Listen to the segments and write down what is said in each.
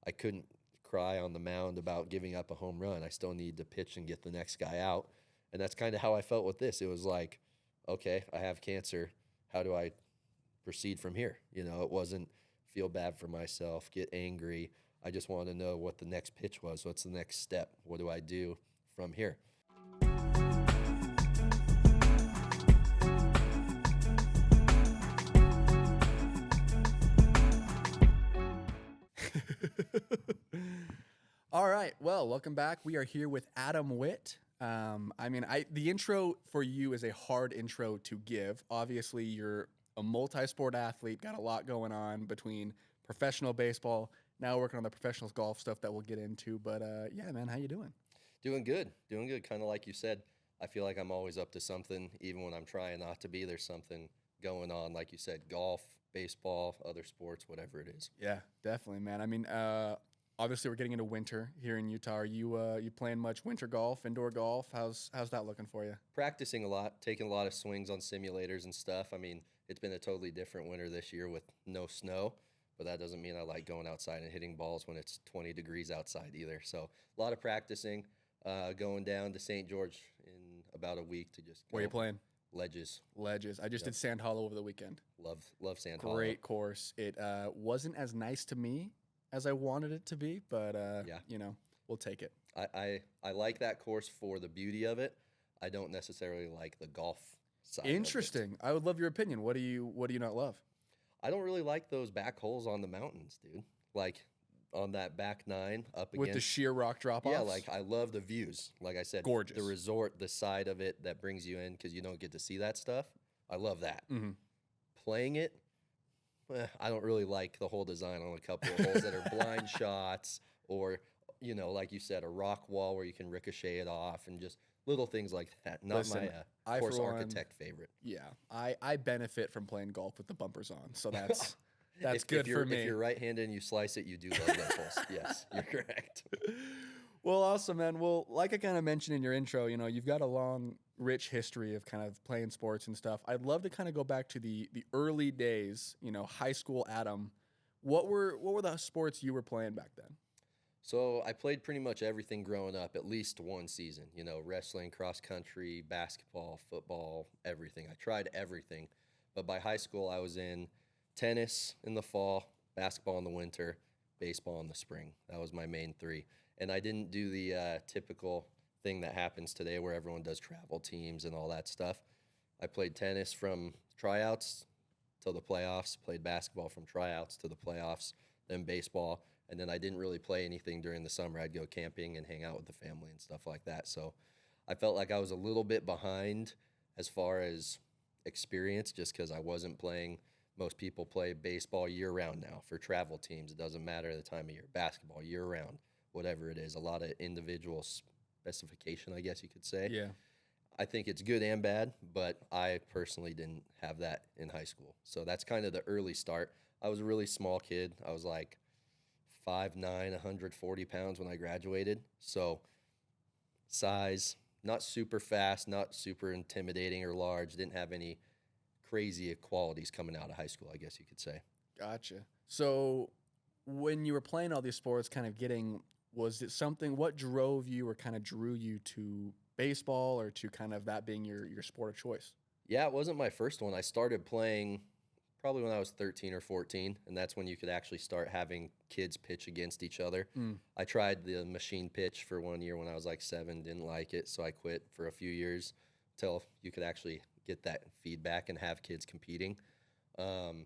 I couldn't cry on the mound about giving up a home run. I still need to pitch and get the next guy out. And that's kind of how I felt with this. It was like, okay, I have cancer. How do I proceed from here? It wasn't feel bad for myself, get angry. I just wanted to know what the next pitch was. What's the next step? What do I do from here? All right. Well, welcome back. We are here with Adam Whitt. The intro for you is a hard intro to give. Obviously, you're a multi-sport athlete, got a lot going on between professional baseball, now working on the professional golf stuff that we'll get into. But yeah, man, how you doing? Doing good. Kind of like you said, I feel like I'm always up to something, even when I'm trying not to be. There's something going on, like you said, golf, baseball, other sports, whatever it is. Yeah, definitely, man. Obviously, we're getting into winter here in Utah. Are you playing much winter golf, indoor golf? How's that looking for you? Practicing a lot, taking a lot of swings on simulators and stuff. It's been a totally different winter this year with no snow, but that doesn't mean I like going outside and hitting balls when it's 20 degrees outside either. So a lot of practicing, going down to St. George in about a week to just go. Where are you playing? Ledges. I just did Sand Hollow over the weekend. Love Sand Hollow. Great course. It wasn't as nice to me as I wanted it to be, but we'll take it. I like that course for the beauty of it. I don't necessarily like the golf side. Interesting. I would love your opinion. What do you not love? I don't really like those back holes on the mountains, dude. Like on that back nine up with against the sheer rock drop-offs. Yeah, like I love the views. Like I said, gorgeous. The resort, the side of it that brings you in because you don't get to see that stuff. I love that. Mm-hmm. Playing it, I don't really like the whole design on a couple of holes that are blind shots or, like you said, a rock wall where you can ricochet it off and just little things like that. Not my course architect favorite. Yeah, I benefit from playing golf with the bumpers on, so that's good for me. If you're right-handed and you slice it, you do love those holes. Yes, you're correct. Well, awesome, man. Well, like I kind of mentioned in your intro, you've got a long, rich history of kind of playing sports and stuff. I'd love to kind of go back to the early days, high school Adam. What were the sports you were playing back then? So I played pretty much everything growing up, at least one season. Wrestling, cross country, basketball, football, everything. I tried everything. But by high school, I was in tennis in the fall, basketball in the winter, baseball in the spring. That was my main three. And I didn't do the typical thing that happens today where everyone does travel teams and all that stuff. I played tennis from tryouts till the playoffs, played basketball from tryouts to the playoffs, then baseball. And then I didn't really play anything during the summer. I'd go camping and hang out with the family and stuff like that. So I felt like I was a little bit behind as far as experience just because I wasn't playing. Most people play baseball year-round now for travel teams. It doesn't matter the time of year. Basketball year-round, whatever it is. A lot of individual specification, I guess you could say. Yeah. I think it's good and bad, but I personally didn't have that in high school. So that's kind of the early start. I was a really small kid. I was like 5'9", 140 pounds when I graduated. So size, not super fast, not super intimidating or large. Didn't have any crazy qualities coming out of high school, I guess you could say. Gotcha. So when you were playing all these sports, was it something, what drove you or kind of drew you to baseball or to kind of that being your sport of choice? Yeah, it wasn't my first one. I started playing probably when I was 13 or 14, and that's when you could actually start having kids pitch against each other. I tried the machine pitch for 1 year when I was like 7, didn't like it, so I quit for a few years until you could actually get that feedback and have kids competing. And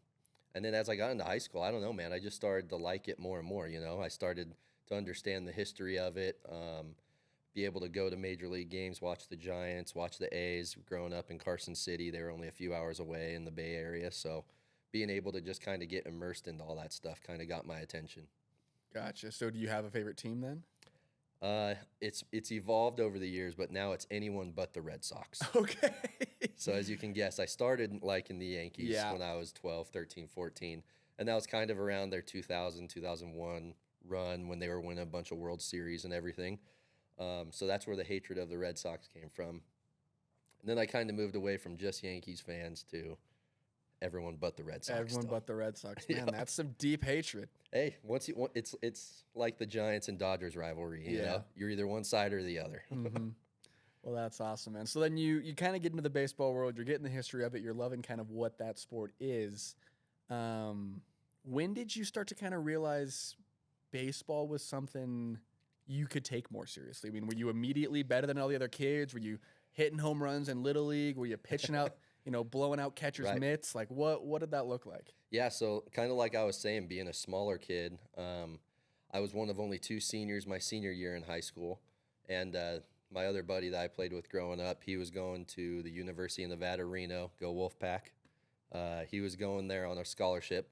then as I got into high school, I don't know, man, I just started to like it more and more, I started to understand the history of it, be able to go to major league games, watch the Giants, watch the A's. Growing up in Carson City, they were only a few hours away in the Bay Area, so being able to just kind of get immersed into all that stuff kind of got my attention. Gotcha. So do you have a favorite team then? It's evolved over the years, but now it's anyone but the Red Sox. Okay. So as you can guess, I started liking the Yankees when I was 12, 13, 14, and that was kind of around their 2000, 2001 run when they were winning a bunch of World Series and everything. So that's where the hatred of the Red Sox came from. And then I kind of moved away from just Yankees fans to everyone but the Red Sox. Everyone still. but the Red Sox. Man, that's some deep hatred. Hey, it's like the Giants and Dodgers rivalry. You know, you're either one side or the other. Well, that's awesome, man. So then you kind of get into the baseball world. You're getting the history of it. You're loving kind of what that sport is. When did you start to kind of realize baseball was something you could take more seriously? I mean, were you immediately better than all the other kids? Were you hitting home runs in Little League? Were you pitching out, blowing out catchers' mitts? Like, what did that look like? Yeah, so kind of like I was saying, being a smaller kid, I was one of only 2 seniors my senior year in high school, and my other buddy that I played with growing up, he was going to the University of Nevada, Reno, go Wolfpack. He was going there on a scholarship,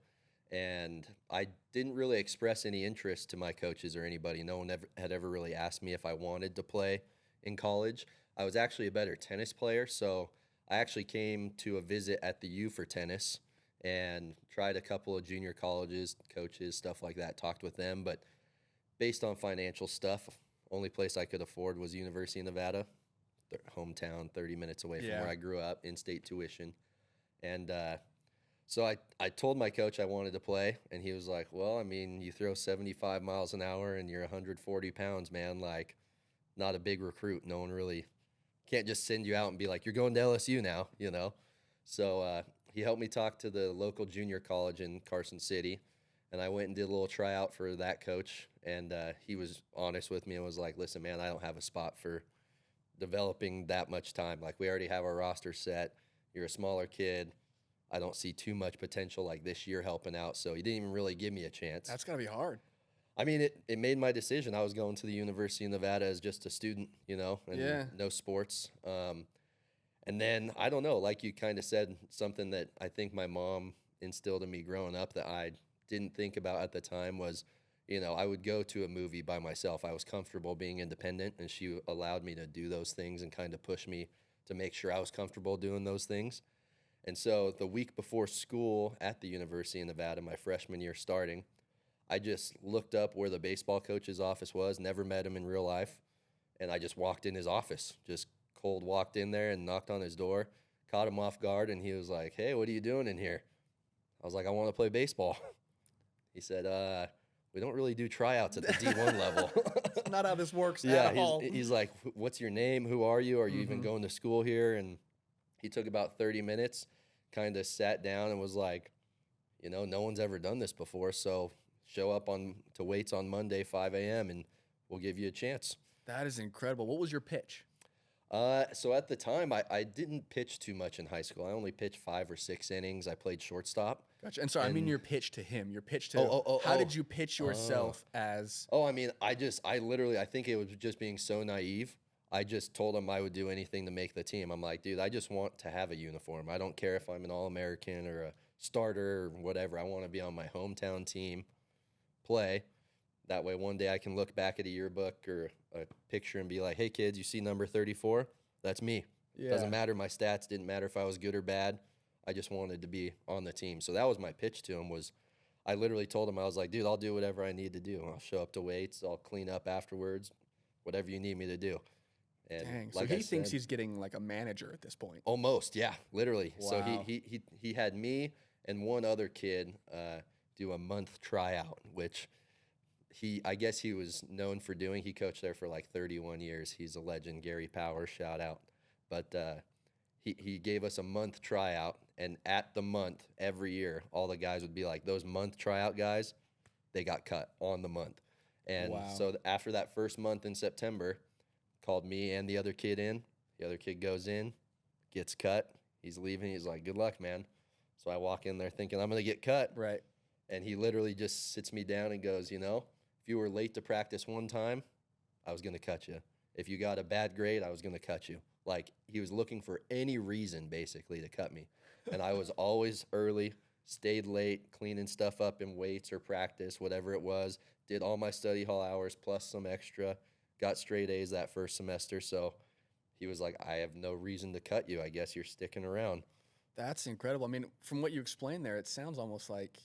and I didn't really express any interest to my coaches or anybody. No one had ever really asked me if I wanted to play in college. I was actually a better tennis player, so I actually came to a visit at the U for tennis and tried a couple of junior colleges, coaches, stuff like that, talked with them. But based on financial stuff, only place I could afford was University of Nevada, their hometown, 30 minutes away from where I grew up, in-state tuition. And so I told my coach I wanted to play, and he was like, well, I mean, you throw 75 miles an hour and you're 140 pounds, man, like, not a big recruit. No one really can't just send you out and be like, you're going to LSU now, So he helped me talk to the local junior college in Carson City, and I went and did a little tryout for that coach, and he was honest with me and was like, listen, man, I don't have a spot for developing that much time. Like, we already have our roster set. You're a smaller kid. I don't see too much potential like this year helping out, so he didn't even really give me a chance. That's got to be hard. I mean, it made my decision. I was going to the University of Nevada as just a student, and no sports. And then, I don't know, like you kind of said, something that I think my mom instilled in me growing up that I didn't think about at the time was, I would go to a movie by myself. I was comfortable being independent, and she allowed me to do those things and kind of push me to make sure I was comfortable doing those things. And so the week before school at the University of Nevada, my freshman year starting, I just looked up where the baseball coach's office was, never met him in real life, and I just walked in his office, just cold walked in there and knocked on his door, caught him off guard, and he was like, hey, what are you doing in here? I was like, I want to play baseball. He said, we don't really do tryouts at the D1 level. That's not how this works at all. He's like, what's your name? Who are you? Are you even going to school here? And he took about 30 minutes, kind of sat down and was like, no one's ever done this before, so show up to weights on Monday, 5 a.m., and we'll give you a chance. That is incredible. What was your pitch? So at the time, I didn't pitch too much in high school. I only pitched 5 or 6 innings. I played shortstop. Gotcha. And sorry, I mean your pitch to him. Your pitch to how did you pitch yourself as? Oh, I mean, I think it was just being so naive. I just told him I would do anything to make the team. I'm like, dude, I just want to have a uniform. I don't care if I'm an All-American or a starter or whatever. I want to be on my hometown team, play. That way one day I can look back at a yearbook or a picture and be like, hey, kids, you see number 34? That's me. Yeah. Doesn't matter my stats. Didn't matter if I was good or bad. I just wanted to be on the team. So that was my pitch to him was I literally told him, I was like, dude, I'll do whatever I need to do. I'll show up to weights. I'll clean up afterwards, whatever you need me to do. And dang, like so he thinks he's getting like a manager at this point. Almost, yeah, literally. Wow. So he had me and one other kid do a month tryout, which I guess he was known for doing. He coached there for like 31 years. He's a legend, Gary Powers, shout out. But he gave us a month tryout, and at the month, every year, all the guys would be like, those month tryout guys, they got cut on the month. And so after that first month in September, called me and the other kid in. The other kid goes in, gets cut. He's leaving. He's like, good luck, man. So I walk in there thinking I'm going to get cut. Right. And he literally just sits me down and goes, if you were late to practice one time, I was going to cut you. If you got a bad grade, I was going to cut you. Like, he was looking for any reason, basically, to cut me. And I was always early, stayed late, cleaning stuff up in weights or practice, whatever it was, did all my study hall hours plus some extra, got straight A's that first semester. So he was like, I have no reason to cut you. I guess you're sticking around. That's incredible. I mean, from what you explained there, it sounds almost like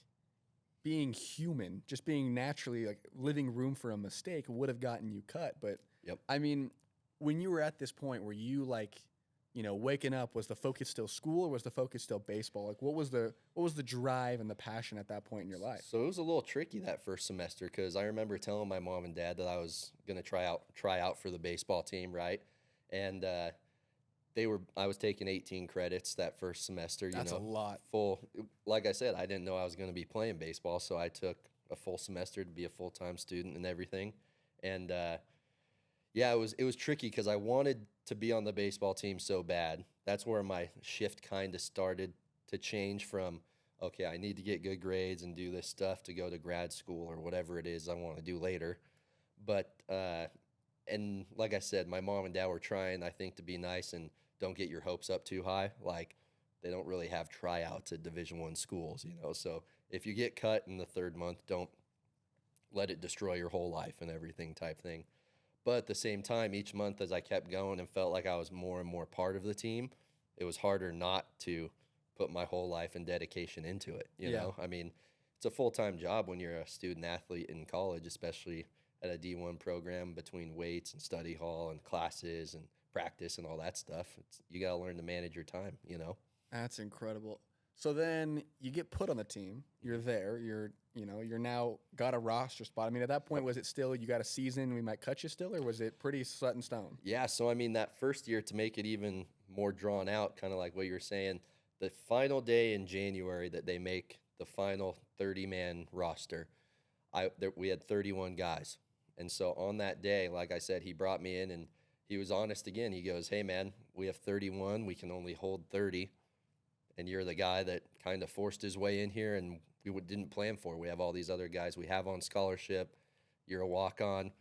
being human, just being naturally, like living room for a mistake would have gotten you cut. But yep. I mean, when you were at this point, were you like waking up, was the focus still school or was the focus still baseball? Like, what was the drive and the passion at that point in your life? So it was a little tricky that first semester because I remember telling my mom and dad that I was going to try out for the baseball team, right? And I was taking 18 credits that first semester. That's a lot. Full. Like I said, I didn't know I was going to be playing baseball, so I took a full semester to be a full-time student and everything. And yeah, it was tricky because I wanted to be on the baseball team so bad. That's where my shift kind of started to change from, okay, I need to get good grades and do this stuff to go to grad school or whatever it is I want to do later. But and like I said, my mom and dad were trying, I think, to be nice and don't get your hopes up too high. Like, they don't really have tryouts at Division I schools, So if you get cut in the third month, don't let it destroy your whole life and everything type thing. But at the same time, each month as I kept going and felt like I was more and more part of the team, it was harder not to put my whole life and dedication into it, you know? I mean, it's a full-time job when you're a student athlete in college, especially at a D1 program between weights and study hall and classes and practice and all that stuff. You got to learn to manage your time, That's incredible. So then you get put on the team. You're there. You're now got a roster spot. I mean, at that point, was it still you got a season, we might cut you still, or was it pretty set in stone? Yeah, so I mean, that first year, to make it even more drawn out, kind of like what you were saying, the final day in January that they make the final 30-man roster, we had 31 guys. And so on that day, like I said, he brought me in and he was honest again. He goes, hey, man, we have 31. We can only hold 30. And you're the guy that kind of forced his way in here and we didn't plan for. We have all these other guys we have on scholarship. You're a walk-on.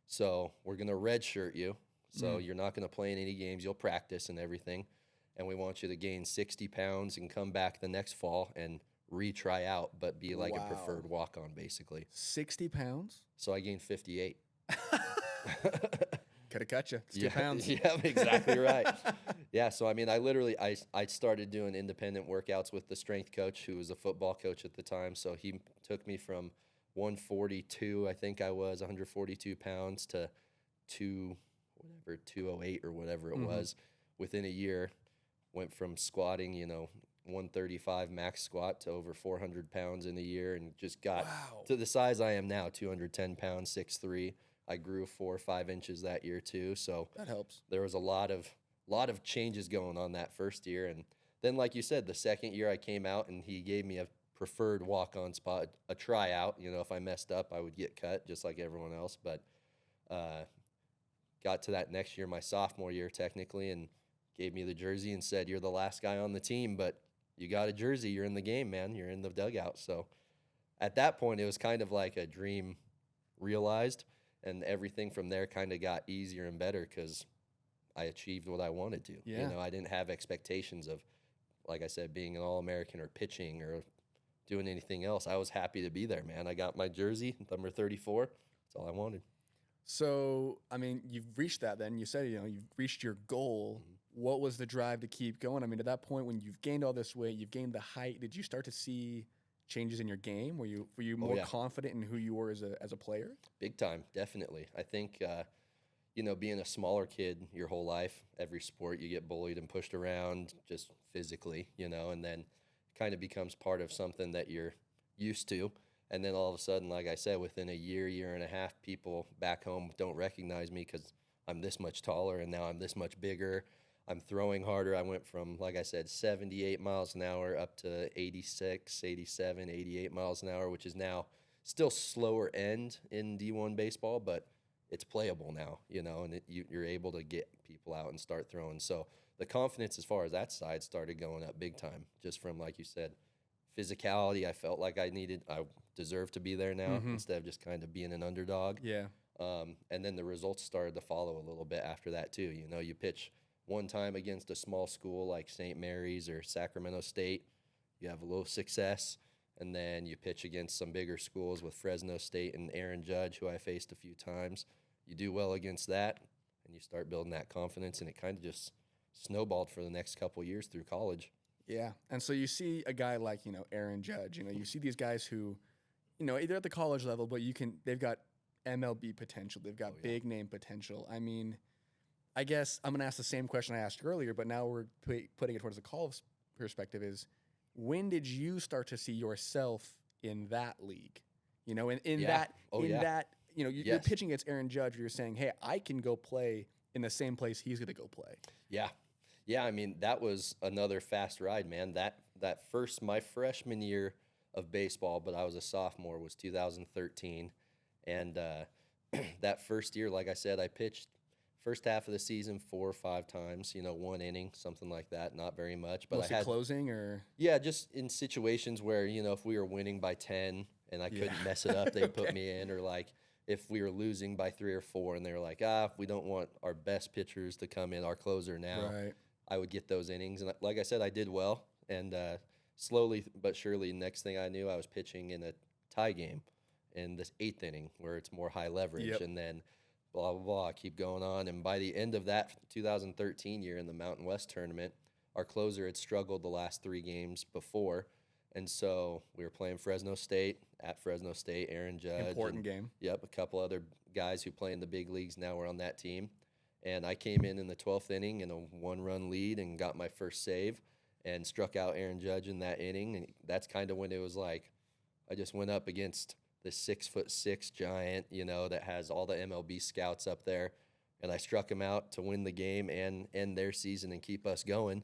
So we're going to redshirt you. So you're not going to play in any games. You'll practice and everything. And we want you to gain 60 pounds and come back the next fall and retry out, but be like a preferred walk-on, basically. 60 pounds? So I gained 58. Could have cut you. It's 2 pounds. Yeah, exactly right. Yeah, so I mean, I started doing independent workouts with the strength coach, who was a football coach at the time. So he took me from 142, I think I was 142 pounds, to 208 or whatever it was. Within a year, went from squatting, 135 max squat to over 400 pounds in a year, and just got to the size I am now, 210 pounds, 6'3". I grew 4 or 5 inches that year too, so that helps. There was a lot of changes going on that first year, and then, like you said, the second year I came out and he gave me a preferred walk-on spot, a tryout. If I messed up, I would get cut just like everyone else. But got to that next year, my sophomore year technically, and gave me the jersey and said, "You're the last guy on the team, but you got a jersey. You're in the game, man. You're in the dugout." So at that point, it was kind of like a dream realized. And everything from there kind of got easier and better because I achieved what I wanted to. Yeah. I didn't have expectations of, like I said, being an All-American or pitching or doing anything else. I was happy to be there, man. I got my jersey, number 34. That's all I wanted. So, I mean, you've reached that then. You said, you've reached your goal. What was the drive to keep going? I mean, at that point when you've gained all this weight, you've gained the height, did you start to see changes in your game? Were you more confident in who you were as a player? Big time, definitely. I think, being a smaller kid your whole life, every sport you get bullied and pushed around just physically, and then it kind of becomes part of something that you're used to. And then all of a sudden, like I said, within a year and a half, people back home don't recognize me because I'm this much taller and now I'm this much bigger. I'm throwing harder. I went from, like I said, 78 miles an hour up to 86, 87, 88 miles an hour, which is now still slower end in D1 baseball, but it's playable now, and you're able to get people out and start throwing. So the confidence as far as that side started going up big time, just from, like you said, physicality. I felt like I deserved to be there now instead of just kind of being an underdog. Yeah. And then the results started to follow a little bit after that too. You pitch one time against a small school like St. Mary's or Sacramento State, you have a little success, and then you pitch against some bigger schools with Fresno State and Aaron Judge, who I faced a few times. You do well against that, and you start building that confidence, and it kind of just snowballed for the next couple of years through college. Yeah, and so you see a guy like, Aaron Judge, you see these guys who, either at the college level, but they've got MLB potential, they've got big name potential. I mean, I guess I'm going to ask the same question I asked earlier, but now we're putting it towards the college perspective is when did you start to see yourself in that league? You know, in Yeah. that, Oh, in yeah. that, you know, you're Yes. pitching against Aaron Judge, you're saying, hey, I can go play in the same place he's going to go play. Yeah. Yeah, I mean, that was another fast ride, man. My freshman year of baseball, but I was a sophomore, was 2013. And that first year, like I said, I pitched first half of the season 4 or 5 times, you know, 1 inning, something like that, not very much. But Mostly closing or? yeah, just in situations where, you know, if we were winning by 10 and I couldn't mess it up, they'd put me in, or like if we were losing by 3 or 4 and they were like, we don't want our best pitchers to come in, our closer now. Right. I would get those innings. And like I said, I did well. And slowly but surely, next thing I knew, I was pitching in a tie game in this 8th inning where it's more high leverage. Yep. And then blah, blah, blah, keep going on. And by the end of that 2013 year in the Mountain West tournament, our closer had struggled the last 3 games before. And so we were playing Fresno State, at Fresno State, Aaron Judge. Important game. Yep, a couple other guys who play in the big leagues now were on that team. And I came in the 12th inning in a 1-run lead and got my first save and struck out Aaron Judge in that inning. And that's kind of when it was like I just went up against this 6'6" giant, you know, that has all the MLB scouts up there. And I struck him out to win the game and end their season and keep us going.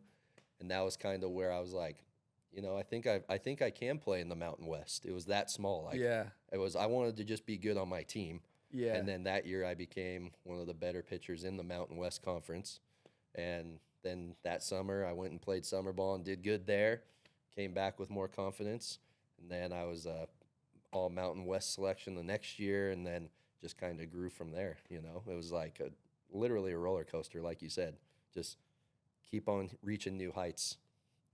And that was kind of where I was like, you know, I think I can play in the Mountain West. It was that small. I wanted to just be good on my team. Yeah. And then that year I became one of the better pitchers in the Mountain West Conference. And then that summer I went and played summer ball and did good there. Came back with more confidence. And then I was all Mountain West selection the next year, and then just kind of grew from there, you know. It was like literally a roller coaster, like you said. Just keep on reaching new heights.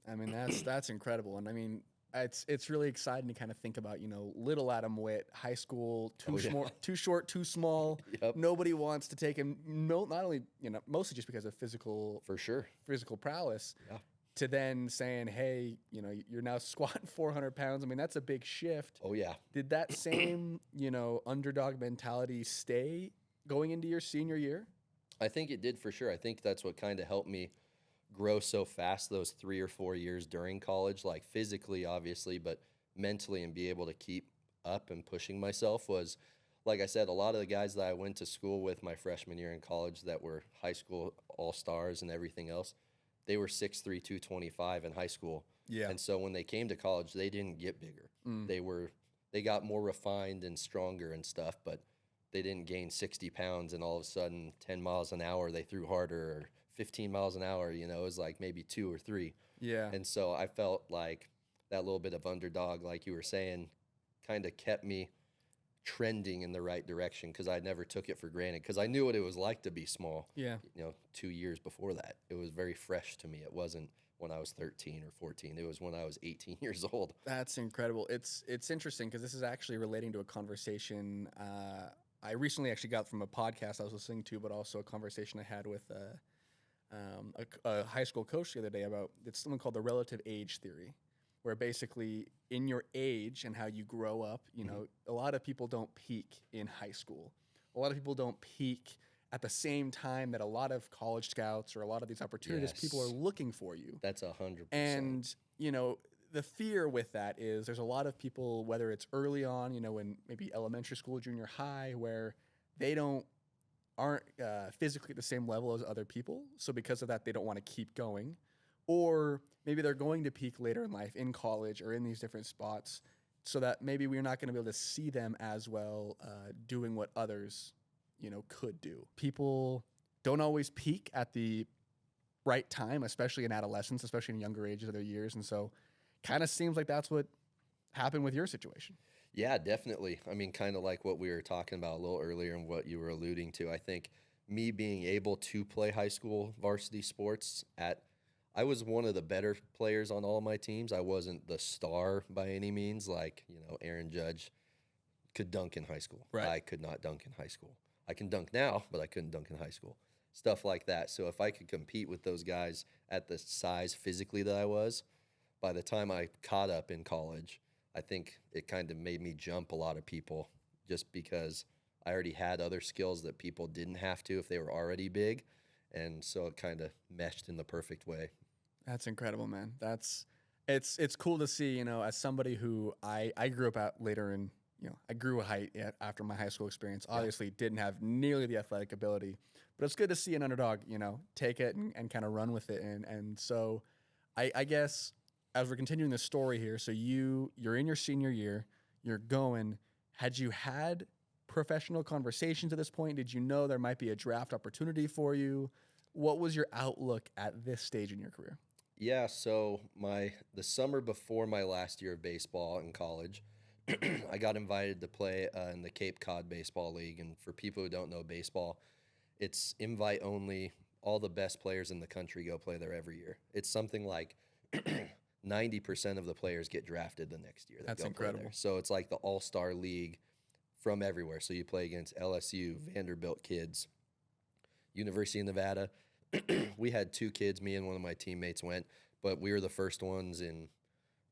I mean, that's incredible. And I mean, it's really exciting to kind of think about, you know, little Adam Whitt, high school, too short, too small. Yep. Nobody wants to take him. Not only, you know, mostly just because of physical prowess. Yeah. To then saying, hey, you know, you're now squatting 400 pounds. I mean, that's a big shift. Oh yeah. Did that same, you know, underdog mentality stay going into your senior year? I think it did for sure. I think that's what kind of helped me grow so fast those 3 or 4 years during college, like physically, obviously, but mentally, and be able to keep up and pushing myself was, like I said, a lot of the guys that I went to school with my freshman year in college that were high school all-stars and everything else, they were 6'3", 225 in high school. Yeah. And so when they came to college, they didn't get bigger. They got more refined and stronger and stuff, but they didn't gain 60 pounds and all of a sudden 10 miles an hour they threw harder, or 15 miles an hour, you know, it was like maybe 2 or 3. Yeah. And so I felt like that little bit of underdog, like you were saying, kind of kept me trending in the right direction, because I never took it for granted, because I knew what it was like to be small. Yeah. You know, 2 years before that, it was very fresh to me. It wasn't when I was 13 or 14. It was when I was 18 years old. That's incredible. It's interesting because this is actually relating to a conversation I recently actually got from a podcast I was listening to, but also a conversation I had with a high school coach the other day about it's something called the relative age theory, where basically in your age and how you grow up, you know, a lot of people don't peak in high school. A lot of people don't peak at the same time that a lot of college scouts or a lot of these opportunities, people are looking for you. That's 100%. And, you know, the fear with that is there's a lot of people, whether it's early on, you know, in maybe elementary school, junior high, where they aren't physically at the same level as other people. So because of that, they don't want to keep going. Or maybe they're going to peak later in life, in college or in these different spots, so that maybe we're not going to be able to see them as well doing what others, you know, could do. People don't always peak at the right time, especially in adolescence, especially in younger ages of their years. And so kind of seems like that's what happened with your situation. Yeah, definitely. I mean, kind of like what we were talking about a little earlier and what you were alluding to. I think me being able to play high school varsity sports I was one of the better players on all of my teams. I wasn't the star by any means. Like, you know, Aaron Judge could dunk in high school. Right. I could not dunk in high school. I can dunk now, but I couldn't dunk in high school. Stuff like that. So if I could compete with those guys at the size physically that I was, by the time I caught up in college, I think it kind of made me jump a lot of people, just because I already had other skills that people didn't have to if they were already big. And so it kind of meshed in the perfect way. That's incredible, man. It's cool to see, as somebody who I grew up at later in, I grew a height after my high school experience. Obviously didn't have nearly the athletic ability, but it's good to see an underdog, take it and kind of run with it. And so I guess as we're continuing this story here, so you're in your senior year, you're going, had you had professional conversations at this point? Did you know there might be a draft opportunity for you? What was your outlook at this stage in your career? Yeah, so the summer before my last year of baseball in college, I got invited to play in the Cape Cod Baseball League. And for people who don't know baseball, it's invite only. All the best players in the country go play there every year. It's something like 90% of the players get drafted the next year. That's go incredible. Play there. So it's like the all-star league from everywhere. So you play against LSU, Vanderbilt kids, University of Nevada. We had 2 kids, me and one of my teammates went, but we were the first ones in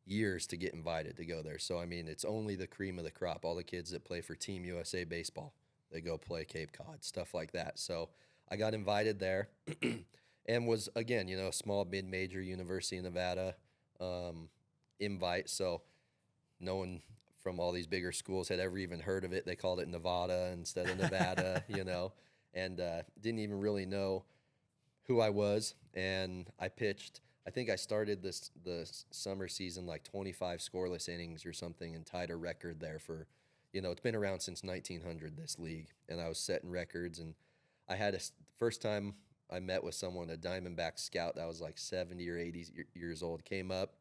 years to get invited to go there. So, I mean, it's only the cream of the crop. All the kids that play for Team USA baseball, they go play Cape Cod, stuff like that. So I got invited there and was, again, a small mid-major University of Nevada invite. So no one from all these bigger schools had ever even heard of it. They called it Nevada instead of Nevada, and didn't even really know who I was. And I pitched, I think I started the summer season like 25 scoreless innings or something and tied a record there for, it's been around since 1900, this league. And I was setting records. And I had first time I met with someone, a Diamondback scout that was like 70 or 80 years old, came up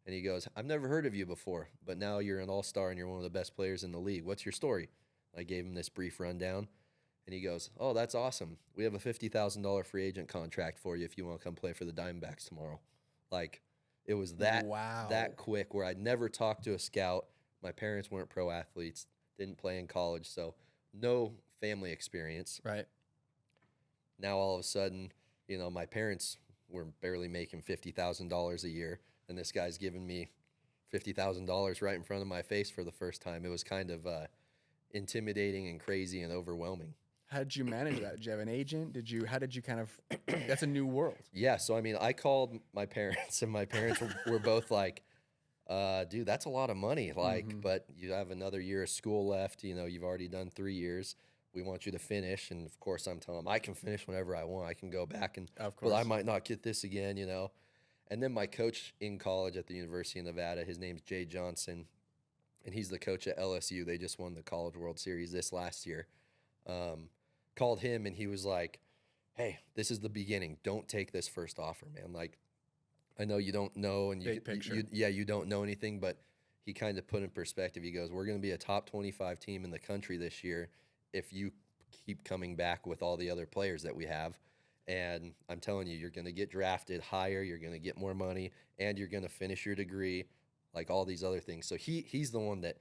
and he goes, "I've never heard of you before, but now you're an all-star and you're one of the best players in the league. What's your story?" I gave him this brief rundown. And he goes, "Oh, that's awesome. We have a $50,000 free agent contract for you if you want to come play for the Diamondbacks tomorrow." Like, it was that quick, where I'd never talked to a scout. My parents weren't pro athletes, didn't play in college, so no family experience. Right. Now all of a sudden, my parents were barely making $50,000 a year, and this guy's giving me $50,000 right in front of my face for the first time. It was kind of intimidating and crazy and overwhelming. How did you manage that? Did you have an agent? How did you kind of, that's a new world. Yeah. So, I mean, I called my parents and my parents were both like, "Dude, that's a lot of money. Like, but you have another year of school left. You've already done 3 years. We want you to finish." And of course I'm telling them I can finish whenever I want. I can go back but I might not get this again, And then my coach in college at the University of Nevada, his name's Jay Johnson, and he's the coach at LSU. They just won the College World Series this last year. Called him, and he was like, "Hey, this is the beginning. Don't take this first offer, man. Like, I know you don't know, and you don't know anything, but," he kind of put in perspective. He goes, "We're going to be a top 25 team in the country this year if you keep coming back with all the other players that we have. And I'm telling you, you're going to get drafted higher, you're going to get more money, and you're going to finish your degree, like all these other things." So he's the one that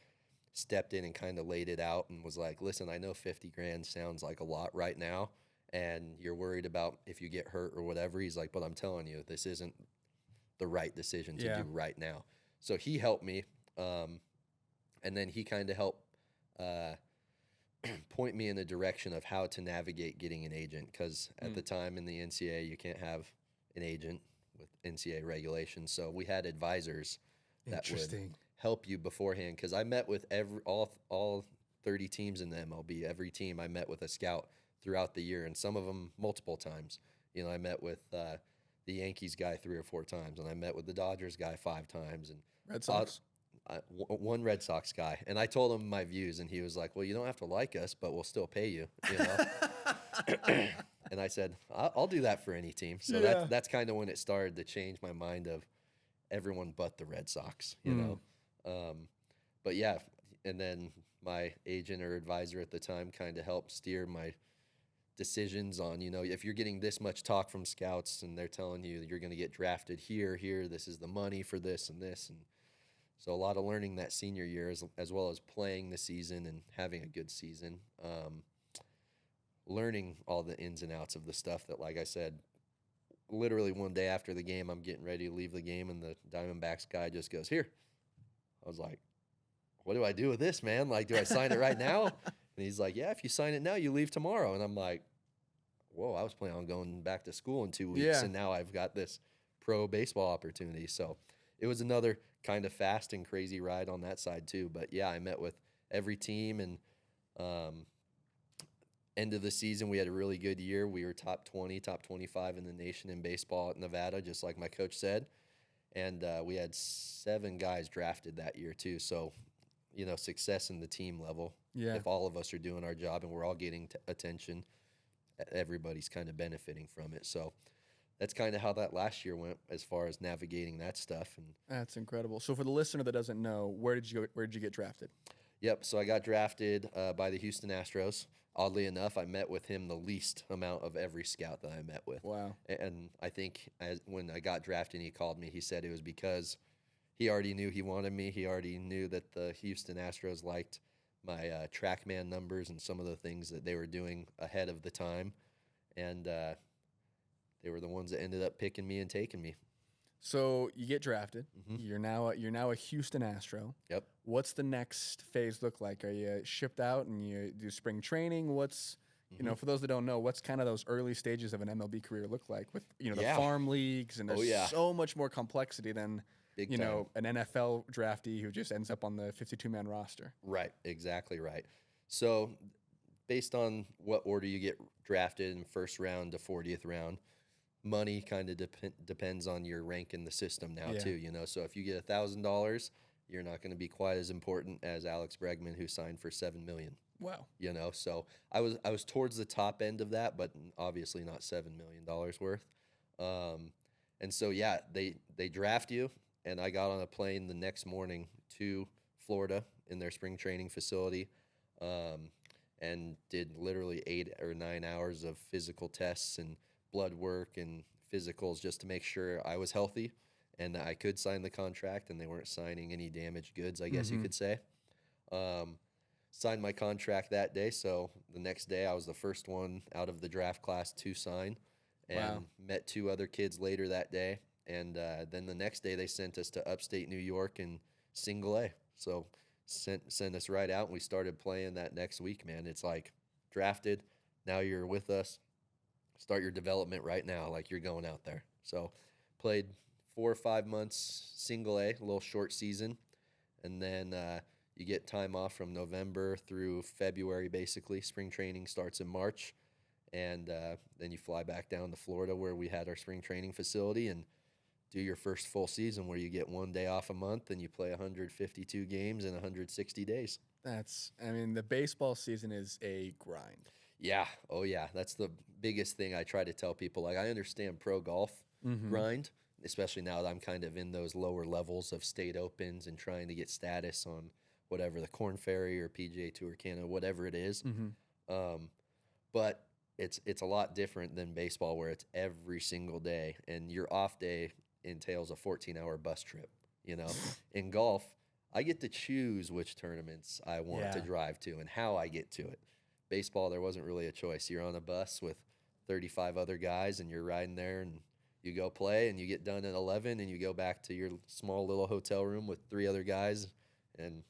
stepped in and kind of laid it out and was like, "Listen, I know 50 grand sounds like a lot right now, and you're worried about if you get hurt or whatever." He's like, "But I'm telling you, this isn't the right decision to do right now." So he helped me, and then he kind of helped point me in the direction of how to navigate getting an agent, because at the time in the NCAA, you can't have an agent with NCAA regulations. So we had advisors that would help you beforehand, because I met with all 30 teams in the MLB. Every team I met with a scout throughout the year, and some of them multiple times. I met with the Yankees guy 3 or 4 times, and I met with the Dodgers guy 5 times, and Red Sox. One Red Sox guy. And I told him my views, and he was like, "Well, you don't have to like us, but we'll still pay you." And I said, I'll do that for any team. So that's kind of when it started to change my mind of everyone but the Red Sox, But yeah, and then my agent or advisor at the time kind of helped steer my decisions on, if you're getting this much talk from scouts and they're telling you that you're going to get drafted here, this is the money for this and this. And so a lot of learning that senior year, as well as playing the season and having a good season, learning all the ins and outs of the stuff that, like I said, literally one day after the game, I'm getting ready to leave the game, and the Diamondbacks guy just goes, "Here." I was like, "What do I do with this, man? Like, do I sign it right now?" And he's like, "Yeah, if you sign it now, you leave tomorrow." And I'm like, whoa, I was planning on going back to school in 2 weeks, Yeah. and now I've got this pro baseball opportunity. So it was another kind of fast and crazy ride on that side too. But yeah, I met with every team, and end of the season, we had a really good year. We were top 20, top 25 in the nation in baseball at Nevada, just like my coach said. And we had 7 guys drafted that year too. So, success in the team level. Yeah. If all of us are doing our job and we're all getting attention, everybody's kind of benefiting from it. So that's kind of how that last year went as far as navigating that stuff. And That's incredible. So for the listener that doesn't know, where did you get drafted? yep, so I got drafted by the Houston Astros. Oddly enough, I met with him the least amount of every scout that I met with. Wow. And I think when I got drafted and he called me, he said it was because he already knew he wanted me. He already knew that the Houston Astros liked my TrackMan numbers and some of the things that they were doing ahead of the time. And they were the ones that ended up picking me and taking me. So you get drafted. Mhm. You're now a Houston Astro. Yep. What's the next phase look like? Are you shipped out and you do spring training? What's for those that don't know, what's kind of those early stages of an MLB career look like with the Yeah. farm leagues, and there's Oh, yeah. so much more complexity than Big time. an NFL draftee who just ends up on the 52-man roster. Right, exactly right. So based on what order you get drafted in first round to 40th round, money kind of depends on your rank in the system now Yeah. too. So if you get $1,000, you're not going to be quite as important as Alex Bregman, who signed for $7 million. Wow. So I was towards the top end of that, but obviously not $7 million worth. And so yeah, they draft you, and I got on a plane the next morning to Florida in their spring training facility, and did literally 8 or 9 hours of physical tests and blood work and physicals just to make sure I was healthy and that I could sign the contract and they weren't signing any damaged goods, I guess you could say. Signed my contract that day, so the next day I was the first one out of the draft class to sign, and Wow. met 2 other kids later that day. And then the next day they sent us to upstate New York in single A. So sent us right out, and we started playing that next week, man. It's like drafted, now you're with us. Start your development right now, like you're going out there. So played 4 or 5 months single A, a little short season, and then you get time off from November through February, basically. Spring training starts in March, and then you fly back down to Florida where we had our spring training facility and do your first full season where you get 1 day off a month and you play 152 games in 160 days. The baseball season is a grind. Yeah. Oh, yeah. That's the biggest thing I try to tell people. Like, I understand pro golf grind, especially now that I'm kind of in those lower levels of state opens and trying to get status on whatever, the Corn Ferry or PGA Tour Canada, whatever it is. But it's a lot different than baseball, where it's every single day, and your off day entails a 14-hour bus trip. In golf, I get to choose which tournaments I want to drive to and how I get to it. Baseball, there wasn't really a choice. You're on a bus with 35 other guys, and you're riding there, and you go play, and you get done at 11, and you go back to your small little hotel room with 3 other guys, and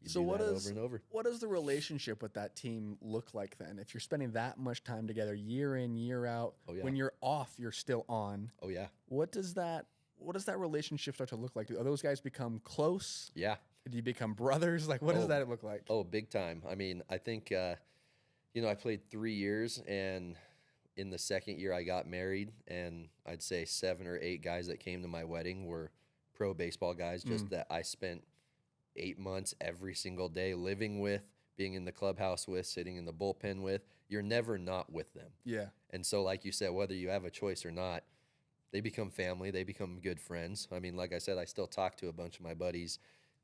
you do that over and over. What does the relationship with that team look like then? If you're spending that much time together, year in, year out, Oh, yeah. when you're off, you're still on. Oh, yeah. What does that relationship start to look like? Do those guys become close? Yeah. Do you become brothers? Like, what does that look like? Oh, big time. I mean, I think, I played 3 years, and in the second year I got married, and I'd say 7 or 8 guys that came to my wedding were pro baseball guys, just that I spent 8 months every single day living with, being in the clubhouse with, sitting in the bullpen with. You're never not with them. Yeah. And so, like you said, whether you have a choice or not, they become family. They become good friends. I mean, like I said, I still talk to a bunch of my buddies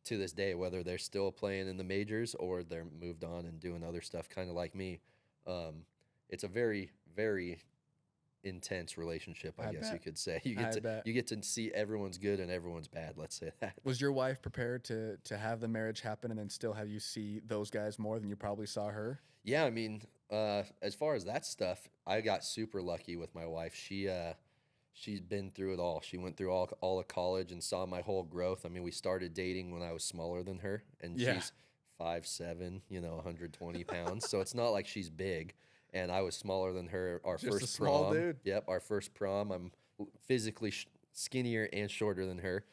to this day, whether they're still playing in the majors or they're moved on and doing other stuff, kind of like me. It's a very, very intense relationship, I guess bet. you could say. Bet. You get to see everyone's good and everyone's bad. Let's say that. Was your wife prepared to have the marriage happen and then still have you see those guys more than you probably saw her? Yeah, I mean, as far as that stuff, I got super lucky with my wife. She's been through it all. She went through all of college and saw my whole growth. I mean, we started dating when I was smaller than her, and she's 5'7", 120 pounds. So it's not like she's big. and I was smaller than her. Our Just a first small prom. dude. Yep, our first prom. I'm physically skinnier and shorter than her,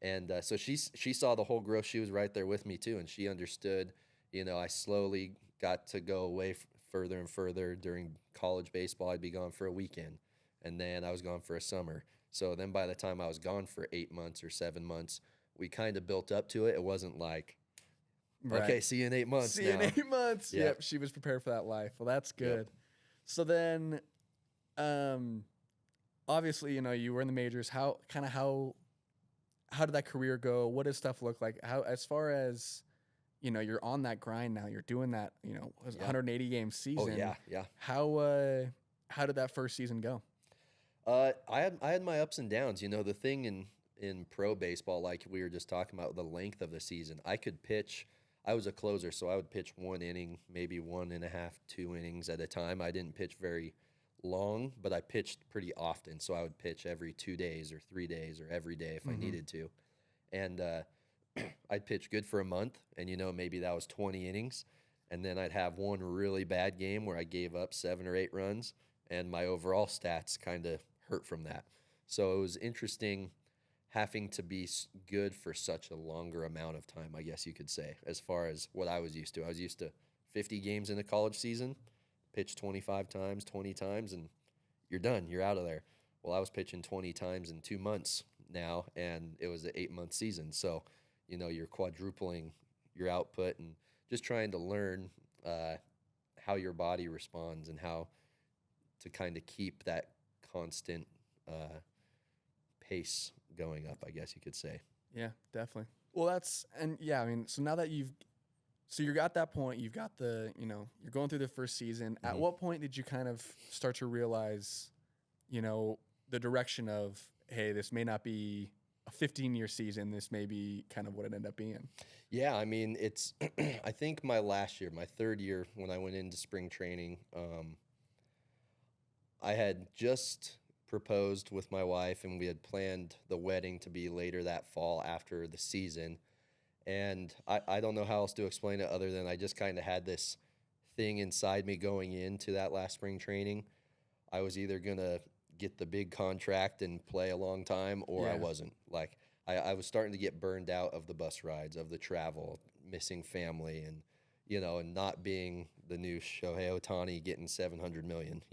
and so she saw the whole growth. She was right there with me too, and she understood. I slowly got to go away further and further during college baseball. I'd be gone for a weekend, and then I was gone for a summer. So then by the time I was gone for 8 months or 7 months, we kind of built up to it. It wasn't like, Right. okay, see you in 8 months See you in now. 8 months. Yep. Yep. She was prepared for that life. Well, that's good. So then, obviously, you were in the majors. How did that career go? What does stuff look like? How, as far as, you're on that grind now, you're doing that, it was 180 game season. Oh yeah. How did that first season go? I had my ups and downs. The thing in pro baseball, like we were just talking about, the length of the season. I could pitch. I was a closer, so I would pitch 1 inning, maybe 1.5, 2 innings at a time. I didn't pitch very long, but I pitched pretty often. So I would pitch every 2 days or 3 days or every day if I needed to. And I'd pitch good for a month, and maybe that was 20 innings. And then I'd have one really bad game where I gave up 7 or 8 runs, and my overall stats kind of hurt from that. So it was interesting having to be good for such a longer amount of time, I guess you could say, as far as what I was used to. I was used to 50 games in a college season, pitch 25 times, 20 times, and you're done. You're out of there. Well, I was pitching 20 times in 2 months now, and it was an 8-month season. So, you're quadrupling your output and just trying to learn how your body responds and how to kind of keep that constant pace going up, I guess you could say. Yeah, definitely. Well, so now that you're at that point, you've got you're going through the first season. At what point did you kind of start to realize, the direction of, hey, this may not be a 15-year season, this may be kind of what it ended up being? Yeah, I mean, it's, I think my last year, my third year when I went into spring training, I had just proposed with my wife, and we had planned the wedding to be later that fall after the season. And I don't know how else to explain it other than I just kind of had this thing inside me going into that last spring training. I was either going to get the big contract and play a long time, or I wasn't. Like, I was starting to get burned out of the bus rides, of the travel, missing family, and and not being the new Shohei Ohtani getting $700 million.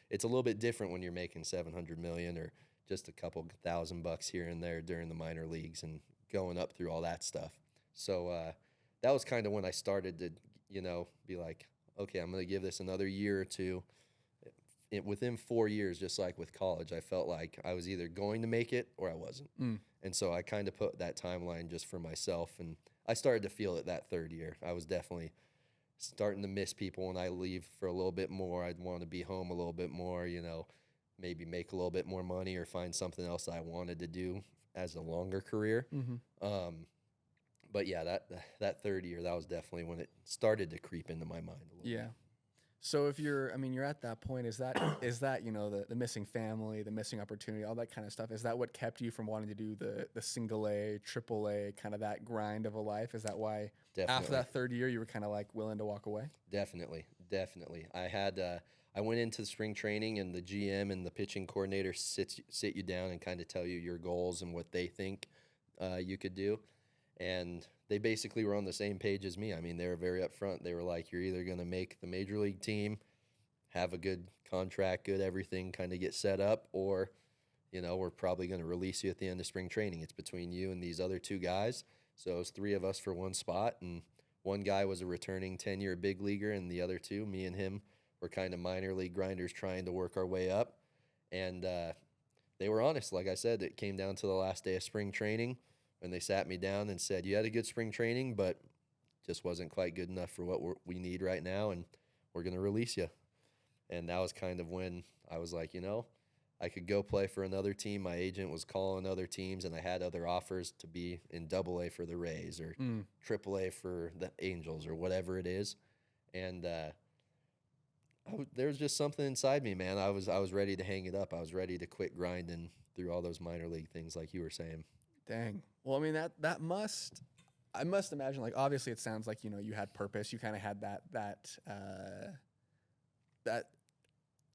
It's a little bit different when you're making $700 million or just a couple $1,000 here and there during the minor leagues and going up through all that stuff. So that was kind of when I started to, be like, okay, I'm going to give this another year or two. Within 4 years, just like with college, I felt like I was either going to make it or I wasn't. And so I kind of put that timeline just for myself, and I started to feel it that third year. I was definitely starting to miss people when I leave for a little bit more. I'd want to be home a little bit more, maybe make a little bit more money or find something else I wanted to do as a longer career. But yeah, that third year, that was definitely when it started to creep into my mind a little bit. So if you're at that point, is that the missing family, the missing opportunity, all that kind of stuff, is that what kept you from wanting to do the single A, triple A, kind of that grind of a life? Is that why after that third year you were kind of like willing to walk away? Definitely. I went into spring training, and the GM and the pitching coordinator sit you down and kind of tell you your goals and what they think you could do. And they basically were on the same page as me. I mean, they were very upfront. They were like, you're either going to make the major league team, have a good contract, good everything, kind of get set up, or, we're probably going to release you at the end of spring training. It's between you and these other 2 guys. So it was 3 of us for one spot, and one guy was a returning 10-year big leaguer, and the other 2, me and him, were kind of minor league grinders trying to work our way up. And they were honest. Like I said, it came down to the last day of spring training, and they sat me down and said, you had a good spring training, but just wasn't quite good enough for what we need right now, and we're going to release you. And that was kind of when I was like, I could go play for another team. My agent was calling other teams, and I had other offers to be in AA for the Rays or AAA for the Angels or whatever it is. And there was just something inside me, man. I was ready to hang it up. I was ready to quit grinding through all those minor league things like you were saying. Dang. Well, I mean, I must imagine, like, obviously it sounds like, you had purpose. You kind of had that that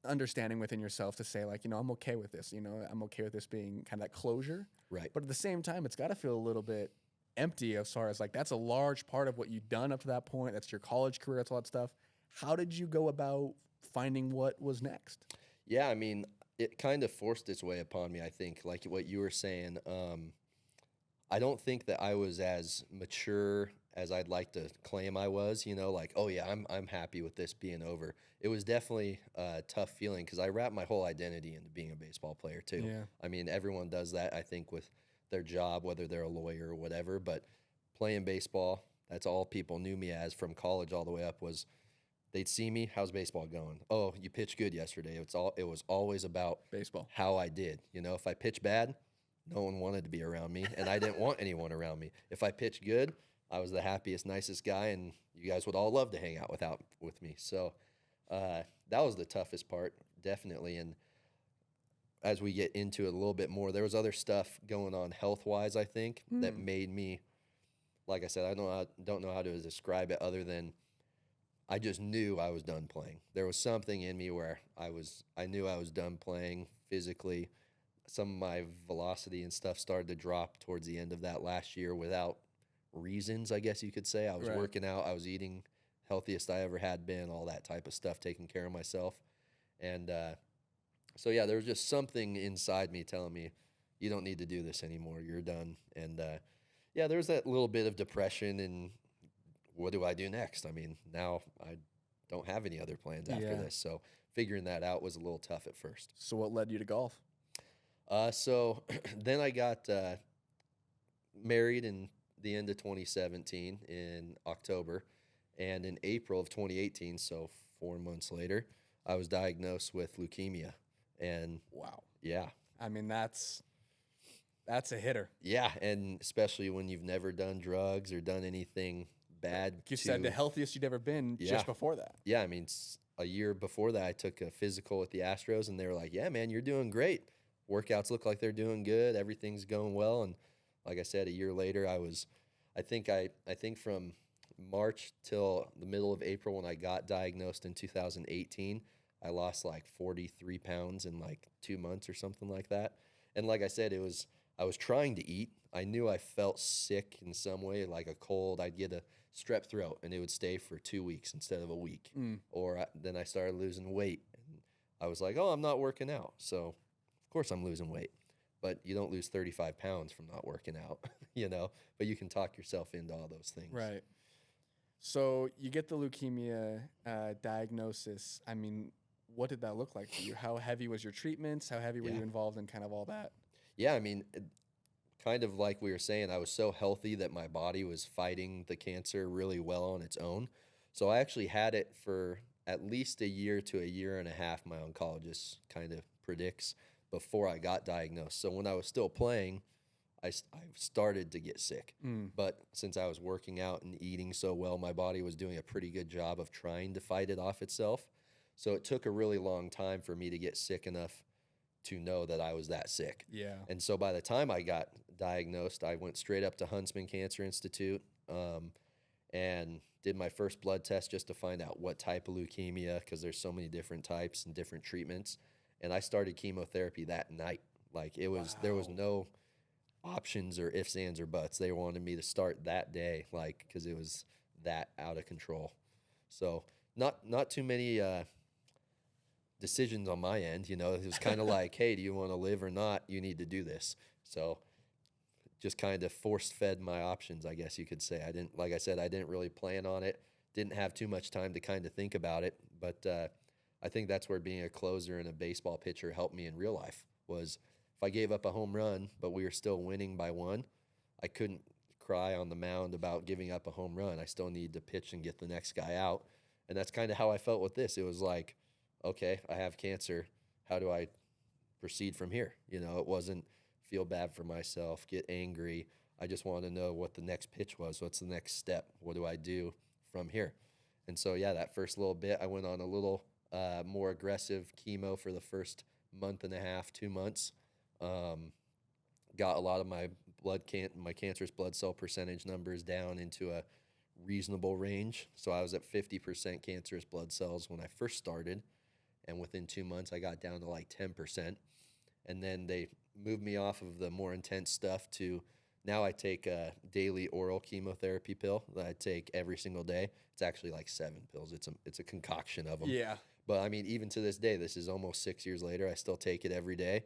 understanding within yourself to say like, I'm okay with this, I'm okay with this being kind of that closure. Right. But at the same time, it's got to feel a little bit empty as far as like, that's a large part of what you've done up to that point. That's your college career. That's all that stuff. How did you go about finding what was next? Yeah, I mean, it kind of forced its way upon me, I think, like what you were saying. I don't think that I was as mature as I'd like to claim I was, like, oh yeah, I'm happy with this being over. It was definitely a tough feeling because I wrapped my whole identity into being a baseball player too. Yeah. I mean, everyone does that, I think, with their job, whether they're a lawyer or whatever, but playing baseball, that's all people knew me as from college all the way up was they'd see me, how's baseball going? Oh, you pitched good yesterday. It was always about Baseball. how I did. If I pitched bad, no one wanted to be around me, and I didn't want anyone around me. If I pitched good, I was the happiest, nicest guy, and you guys would all love to hang out with me. So that was the toughest part, definitely. And as we get into it a little bit more, there was other stuff going on health-wise, I think, that made me, like I said, I don't know how to describe it other than I just knew I was done playing. There was something in me where I knew I was done playing physically. Some of my velocity and stuff started to drop towards the end of that last year without reasons, I guess you could say. I was Right. working out, I was eating healthiest I ever had been, all that type of stuff, taking care of myself. And so, yeah, there was just something inside me telling me, you don't need to do this anymore. You're done. And, yeah, there was that little bit of depression and what do I do next? I mean, now I don't have any other plans after this. So figuring that out was a little tough at first. So what led you to golf? So then I got married in the end of 2017 in October. And in April of 2018, so 4 months later, I was diagnosed with leukemia. And Wow. yeah. I mean, that's a hitter. Yeah, and especially when you've never done drugs or done anything bad. Like you said the healthiest you'd ever been just before that. Yeah, I mean, a year before that, I took a physical with the Astros, and they were like, yeah, man, you're doing great. Workouts look like they're doing good. Everything's going well. And like I said, a year later, I think from March till the middle of April when I got diagnosed in 2018, I lost like 43 pounds in like 2 months or something like that. And like I said, I was trying to eat. I knew I felt sick in some way, like a cold. I'd get a strep throat, and it would stay for 2 weeks instead of a week. Then I started losing weight. And I was like, oh, I'm not working out. So, of course, I'm losing weight. But you don't lose 35 pounds from not working out, But you can talk yourself into all those things. Right. So you get the leukemia diagnosis. I mean, what did that look like for you? How heavy was your treatments? How heavy were you involved in kind of all that? Yeah, I mean, kind of like we were saying, I was so healthy that my body was fighting the cancer really well on its own. So I actually had it for at least a year to a year and a half, my oncologist kind of predicts, before I got diagnosed. So when I was still playing, I started to get sick. But since I was working out and eating so well, my body was doing a pretty good job of trying to fight it off itself. So it took a really long time for me to get sick enough to know that I was that sick. Yeah. And so by the time I got diagnosed, I went straight up to Huntsman Cancer Institute and did my first blood test just to find out what type of leukemia, because there's so many different types and different treatments. And I started chemotherapy that night. Like there was no options or ifs, ands, or buts. They wanted me to start that day, like, because it was that out of control. So not too many decisions on my end. It was kind of like, hey, do you want to live or not? You need to do this. So just kind of force fed my options, I guess you could say. Like I said, I didn't really plan on it. Didn't have too much time to kind of think about it. But I think that's where being a closer and a baseball pitcher helped me in real life. Was if I gave up a home run, but we were still winning by one, I couldn't cry on the mound about giving up a home run. I still need to pitch and get the next guy out. And that's kind of how I felt with this. It was like, okay, I have cancer. How do I proceed from here? It wasn't feel bad for myself, get angry. I just wanted to know what the next pitch was. What's the next step? What do I do from here? And so, yeah, that first little bit, I went on a little more aggressive chemo for the first month and a half, 2 months. Got a lot of my my cancerous blood cell percentage numbers down into a reasonable range. So I was at 50% cancerous blood cells when I first started. and within 2 months I got down to like 10%. And then they moved me off of the more intense stuff to now I take a daily oral chemotherapy pill that I take every single day. It's actually like 7 pills. It's a concoction of them. Yeah. But I mean, even to this day, this is almost 6 years later, I still take it every day.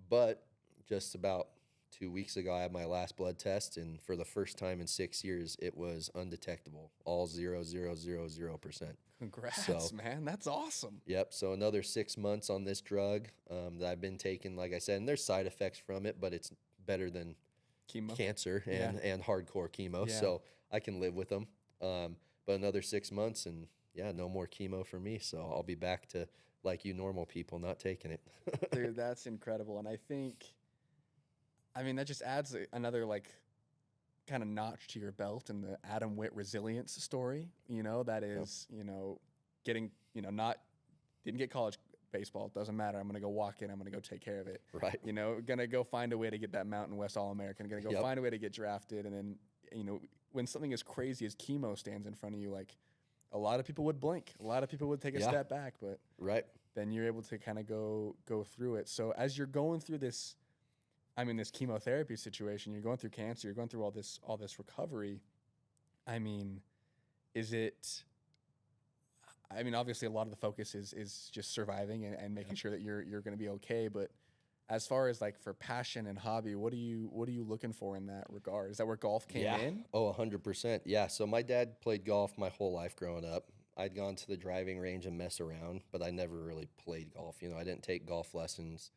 But just about 2 weeks ago, I had my last blood test, and for the first time in 6 years, it was undetectable, all 0.000%. Congrats, So, man. That's awesome. yep. So another 6 months on this drug that I've been taking, like I said, and there's side effects from it, but it's better than Chemo. cancer Yeah. and hardcore chemo, Yeah. so I can live with them. But another 6 months, and yeah, no more chemo for me. So I'll be back to like you normal people, not taking it. Dude, that's incredible. And I think, I mean, that just adds another like kind of notch to your belt in the Adam Whitt resilience story. You know, that is, you know, getting, you know, didn't get college baseball. Doesn't matter. I'm going to go walk in. I'm going to go take care of it. Right. You know, going to go find a way to get that Mountain West All-American. Going to go find a way to get drafted. And then, you know, when something as crazy as chemo stands in front of you, like a lot of people would blink. A lot of people would take a step back, but Right. then you're able to kind of go through it. So as you're going through this, I mean, this chemotherapy situation, you're going through cancer, you're going through all this recovery. I mean, I mean, obviously a lot of the focus is just surviving and making sure that you're going to be okay. But as far as like for passion and hobby, what are you looking for in that regard? Is that where golf came in? Oh, 100%. Yeah. So my dad played golf my whole life growing up. I'd gone to the driving range and mess around, but I never really played golf. You know, I didn't take golf lessons.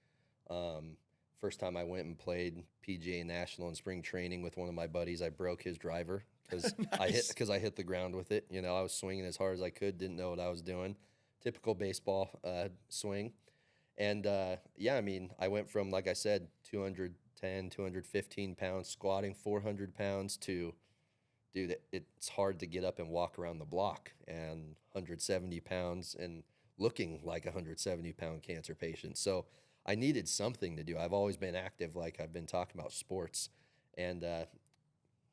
First time I went and played PGA National in spring training with one of my buddies, I broke his driver because Nice. I hit the ground with it. You know, I was swinging as hard as I could, didn't know what I was doing. Typical baseball swing. And yeah, I mean, I went from, like I said, 210, 215 pounds, squatting 400 pounds to, dude, it's hard to get up and walk around the block, and 170 pounds and looking like a 170-pound cancer patient. So I needed something to do. I've always been active, like I've been talking about sports. And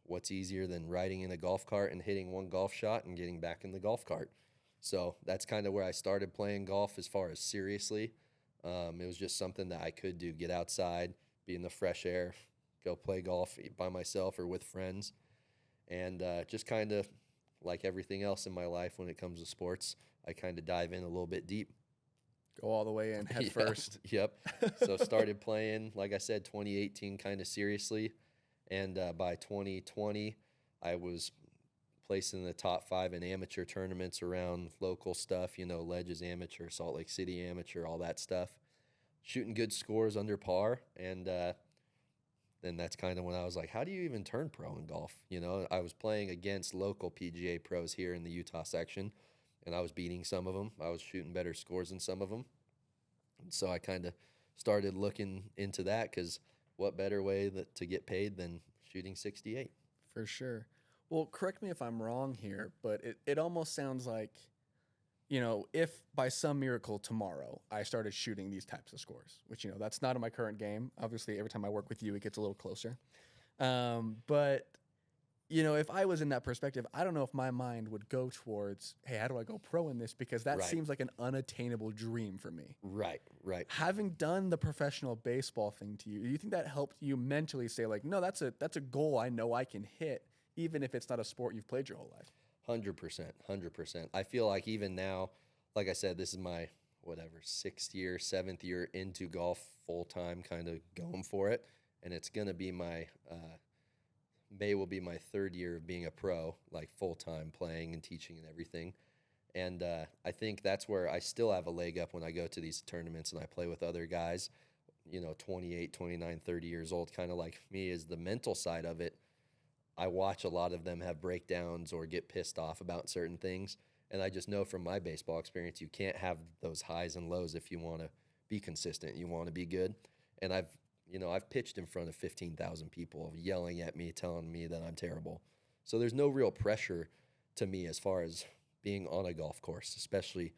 what's easier than riding in a golf cart and hitting one golf shot and getting back in the golf cart? So that's kind of where I started playing golf as far as seriously. It was just something that I could do, get outside, be in the fresh air, go play golf by myself or with friends. And just kind of like everything else in my life when it comes to sports, I kind of dive in a little bit deep. Go all the way in head Yeah, first. Yep. So started playing, like I said, 2018 kind of seriously. And by 2020, I was placed in the top 5 in amateur tournaments around local stuff, you know, Ledges Amateur, Salt Lake City Amateur, all that stuff. Shooting good scores under par. And then that's kind of when I was like, how do you even turn pro in golf? You know, I was playing against local PGA pros here in the Utah section, and I was beating some of them. I was shooting better scores than some of them. And so I kind of started looking into that, because what better way to get paid than shooting 68? For sure. Well, correct me if I'm wrong here, but it almost sounds like, you know, if by some miracle tomorrow I started shooting these types of scores, which, you know, that's not in my current game. Obviously, every time I work with you, it gets a little closer. But, you know, if I was in that perspective, I don't know if my mind would go towards, hey, how do I go pro in this? Because that Right. seems like an unattainable dream for me. Right. Having done the professional baseball thing to you, do you think that helped you mentally say, like, no, that's a goal I know I can hit, even if it's not a sport you've played your whole life? 100%. I feel like even now, like I said, this is my, 7th year into golf full time, kind of going for it. And it's going to be my, May will be my 3rd year of being a pro, like full time playing and teaching and everything. And I think that's where I still have a leg up when I go to these tournaments and I play with other guys, you know, 28, 29, 30 years old, kind of like me, is the mental side of it. I watch a lot of them have breakdowns or get pissed off about certain things. And I just know from my baseball experience, you can't have those highs and lows if you want to be consistent, you want to be good. And I've pitched in front of 15,000 people yelling at me, telling me that I'm terrible. So there's no real pressure to me as far as being on a golf course, especially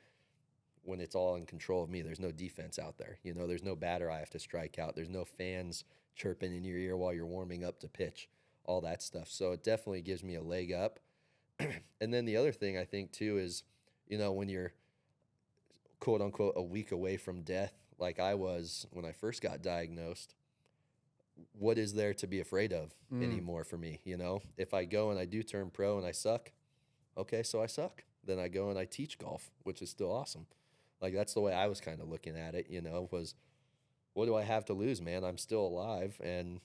when it's all in control of me. There's no defense out there. You know, there's no batter I have to strike out. There's no fans chirping in your ear while you're warming up to pitch, all that stuff. So it definitely gives me a leg up. And then the other thing I think too is, you know, when you're quote unquote a week away from death like I was when I first got diagnosed, what is there to be afraid of anymore for me? You know, if I go and I do turn pro and I suck, okay, so I suck. Then I go and I teach golf, which is still awesome. Like, that's the way I was kind of looking at it, you know, was what do I have to lose, man? I'm still alive. And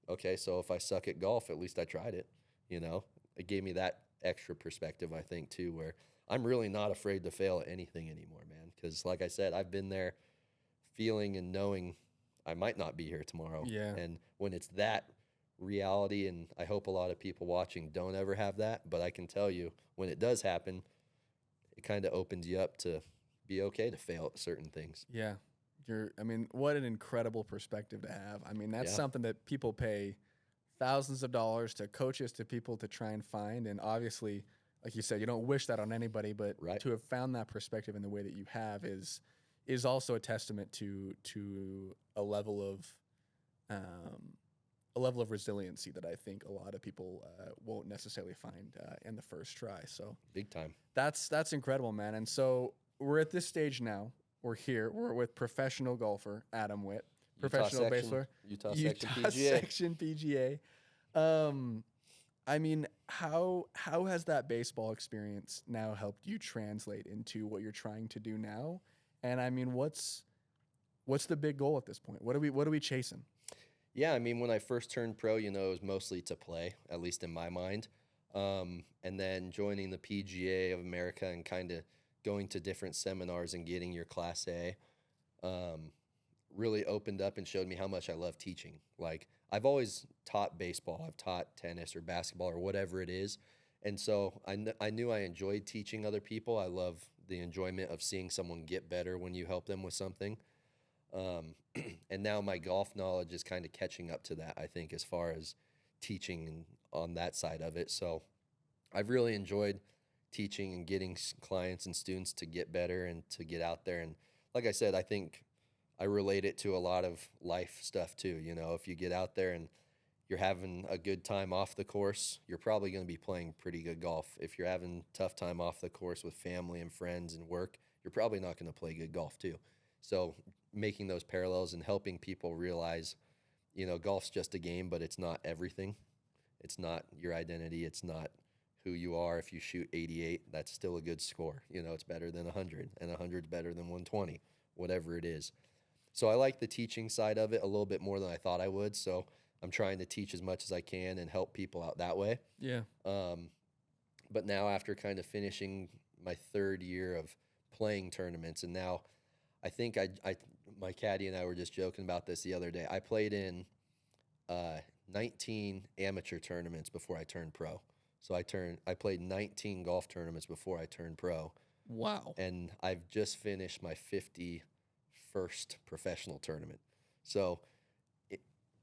okay, so if I suck at golf, at least I tried it, you know? It gave me that extra perspective, I think, too, where I'm really not afraid to fail at anything anymore, man. Because like I said, I've been there feeling and knowing I might not be here tomorrow. Yeah. And when it's that reality, and I hope a lot of people watching don't ever have that, but I can tell you when it does happen, it kind of opens you up to be okay to fail at certain things. Yeah. I mean, what an incredible perspective to have. I mean, that's something that people pay thousands of dollars to coaches, to people to try and find. And obviously, like you said, you don't wish that on anybody, but to have found that perspective in the way that you have is also a testament to a level of resiliency that I think a lot of people won't necessarily find in the first try. So big time. That's incredible, man. And so we're at this stage now. We're here. We're with professional golfer Adam Whitt, professional baseballer, Utah Section PGA. I mean, how has that baseball experience now helped you translate into what you're trying to do now? And I mean, what's the big goal at this point? What are we chasing? Yeah, I mean, when I first turned pro, you know, it was mostly to play, at least in my mind. And then joining the PGA of America and kind of going to different seminars and getting your Class A really opened up and showed me how much I love teaching. Like, I've always taught baseball. I've taught tennis or basketball or whatever it is. And so I knew I enjoyed teaching other people. I love the enjoyment of seeing someone get better when you help them with something. And now my golf knowledge is kind of catching up to that, I think, as far as teaching and on that side of it. So I've really enjoyed teaching and getting clients and students to get better and to get out there. And like I said, I think I relate it to a lot of life stuff too. You know, if you get out there and you're having a good time off the course, you're probably going to be playing pretty good golf. If you're having a tough time off the course with family and friends and work, you're probably not going to play good golf too. So making those parallels and helping people realize, you know, golf's just a game, but it's not everything. It's not your identity. It's not who you are. If you shoot 88, that's still a good score. You know, it's better than 100, and 100's better than 120, whatever it is. So I like the teaching side of it a little bit more than I thought I would. So I'm trying to teach as much as I can and help people out that way. Yeah. But now after kind of finishing my third year of playing tournaments, and now I think my caddy and I were just joking about this the other day. I played in 19 amateur tournaments before I turned pro. So I played 19 golf tournaments before I turned pro. Wow. And I've just finished my 51st professional tournament. So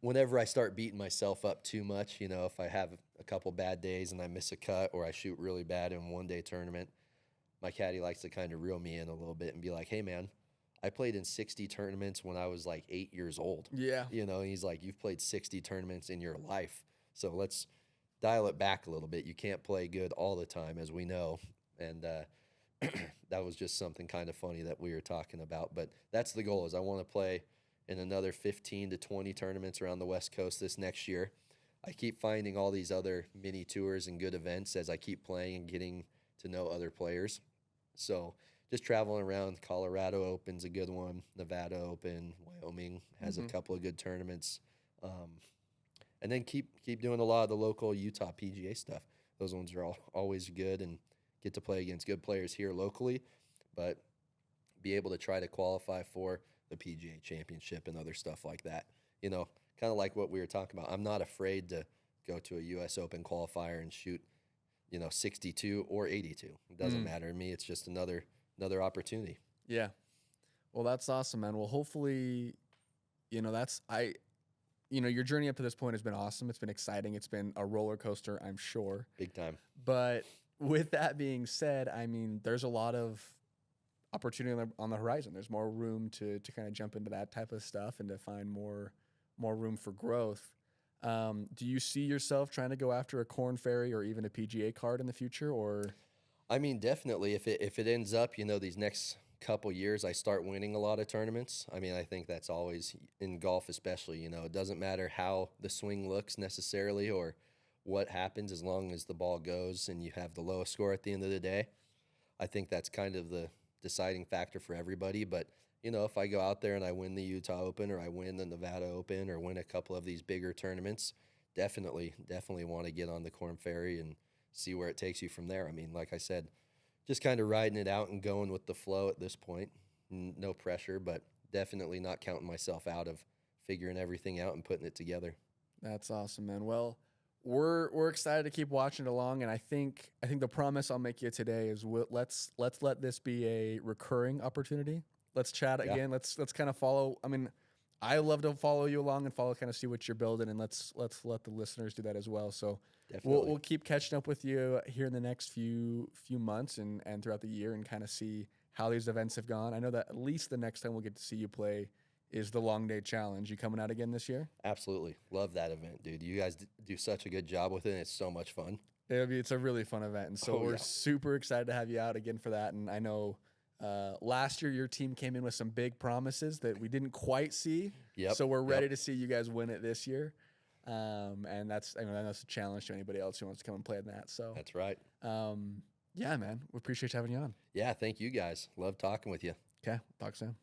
whenever I start beating myself up too much, you know, if I have a couple bad days and I miss a cut or I shoot really bad in one day tournament, my caddy likes to kind of reel me in a little bit and be like, hey, man, I played in 60 tournaments when I was like 8 years old. Yeah. You know, and he's like, you've played 60 tournaments in your life. So let's dial it back a little bit. You can't play good all the time, as we know. And that was just something kind of funny that we were talking about. But that's the goal, is I want to play in another 15 to 20 tournaments around the West Coast this next year. I keep finding all these other mini tours and good events as I keep playing and getting to know other players. So just traveling around. Colorado Open's a good one. Nevada Open. Wyoming has a couple of good tournaments. And then keep doing a lot of the local Utah PGA stuff. Those ones are always good, and get to play against good players here locally, but be able to try to qualify for the PGA Championship and other stuff like that. You know, kind of like what we were talking about. I'm not afraid to go to a U.S. Open qualifier and shoot, you know, 62 or 82. It doesn't matter to me. It's just another opportunity. Yeah. Well, that's awesome, man. Well, hopefully, you know, your journey up to this point has been awesome. It's been exciting. It's been a roller coaster, I'm sure. Big time. But with that being said, I mean, there's a lot of opportunity on the horizon. There's more room to kind of jump into that type of stuff and to find more room for growth. Do you see yourself trying to go after a Corn Ferry or even a PGA card in the future? Or, I mean, definitely. If it ends up, you know, these next couple years, I start winning a lot of tournaments. I mean, I think that's always in golf, especially. You know, it doesn't matter how the swing looks necessarily or what happens, as long as the ball goes and you have the lowest score at the end of the day. I think that's kind of the deciding factor for everybody. But, you know, if I go out there and I win the Utah Open or I win the Nevada Open or win a couple of these bigger tournaments, definitely want to get on the Korn Ferry and see where it takes you from there. I mean, like I said, just kind of riding it out and going with the flow at this point. No pressure, but definitely not counting myself out of figuring everything out and putting it together. That's awesome, man. Well, we're excited to keep watching it along, and I think the promise I'll make you today is let's let this be a recurring opportunity. Let's chat again. Let's kind of follow. I mean, I love to follow you along and kind of see what you're building, and let's let the listeners do that as well. So we'll keep catching up with you here in the next few months and throughout the year, and kind of see how these events have gone. I know that at least the next time we'll get to see you play is the Long Day Challenge. You coming out again this year? Absolutely. Love that event, dude. You guys do such a good job with it. And it's so much fun. It's a really fun event. And so we're super excited to have you out again for that. And I know last year your team came in with some big promises that we didn't quite see. Yep. So we're ready to see you guys win it this year. And that's a challenge to anybody else who wants to come and play in that. So that's right. Yeah, man. We appreciate having you on. Yeah, thank you guys. Love talking with you. Okay. Talk soon.